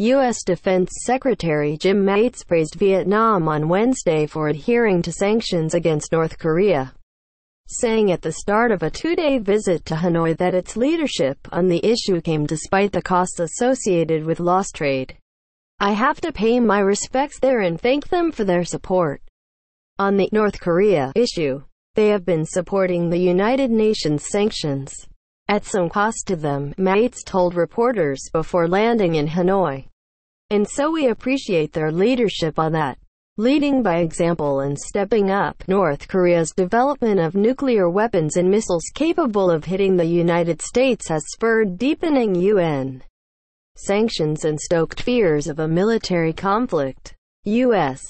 U.S. Defense Secretary Jim Mattis praised Vietnam on Wednesday for adhering to sanctions against North Korea, saying at the start of a two-day visit to Hanoi that its leadership on the issue came despite the costs associated with lost trade. "I have to pay my respects there and thank them for their support on the North Korea issue. They have been supporting the United Nations sanctions at some cost to them," Mattis told reporters before landing in Hanoi. "And so we appreciate their leadership on that, leading by example and stepping up North Korea's development of nuclear weapons and missiles capable of hitting the United States has spurred deepening UN sanctions and stoked fears of a military conflict." U.S.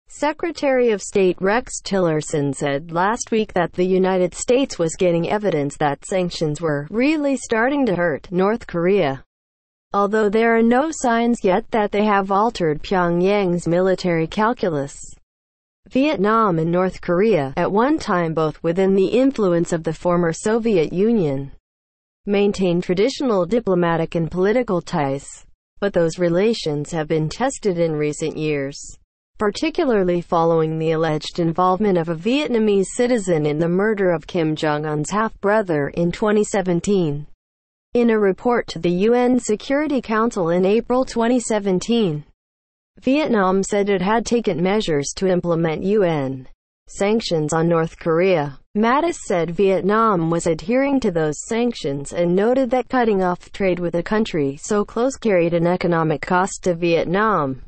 Secretary of State Rex Tillerson said last week that the United States was getting evidence that sanctions were really starting to hurt North Korea, although there are no signs yet that they have altered Pyongyang's military calculus. Vietnam and North Korea, at one time both within the influence of the former Soviet Union, maintain traditional diplomatic and political ties, but those relations have been tested in recent years, particularly following the alleged involvement of a Vietnamese citizen in the murder of Kim Jong-un's half-brother in 2017. In a report to the UN Security Council in April 2017, Vietnam said it had taken measures to implement UN sanctions on North Korea. Mattis said Vietnam was adhering to those sanctions and noted that cutting off trade with a country so close carried an economic cost to Vietnam.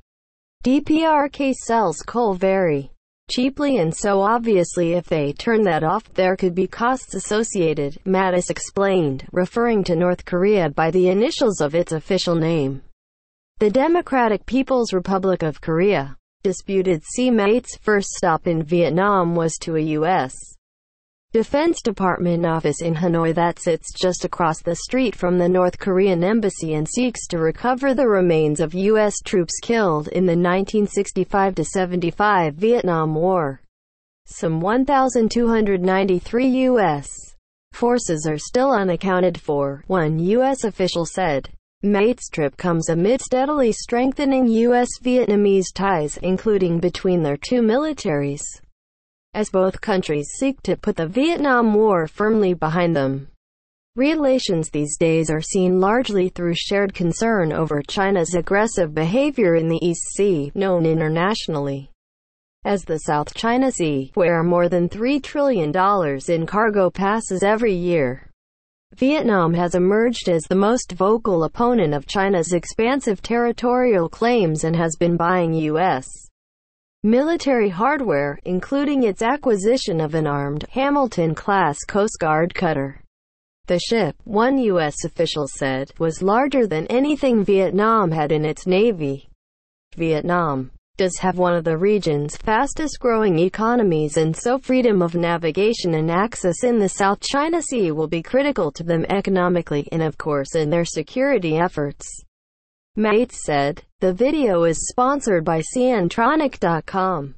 DPRK sells coal very cheaply, and so obviously if they turn that off, there could be costs associated, Mattis explained, referring to North Korea by the initials of its official name, the Democratic People's Republic of Korea. Disputed. See Mattis' first stop in Vietnam was to a U.S. Defense Department office in Hanoi that sits just across the street from the North Korean embassy and seeks to recover the remains of U.S. troops killed in the 1965-75 Vietnam War. Some 1,293 U.S. forces are still unaccounted for, one U.S. official said. Mattis' trip comes amid steadily strengthening U.S.-Vietnamese ties, including between their two militaries, as both countries seek to put the Vietnam War firmly behind them. Relations these days are seen largely through shared concern over China's aggressive behavior in the East Sea, known internationally as the South China Sea, where more than $3 trillion in cargo passes every year. Vietnam has emerged as the most vocal opponent of China's expansive territorial claims and has been buying U.S. military hardware, including its acquisition of an armed, Hamilton-class Coast Guard cutter. The ship, one U.S. official said, was larger than anything Vietnam had in its navy. Vietnam does have one of the region's fastest-growing economies, and so freedom of navigation and access in the South China Sea will be critical to them economically and, of course, in their security efforts. Mattis said. The video is sponsored by Ciantronic.com.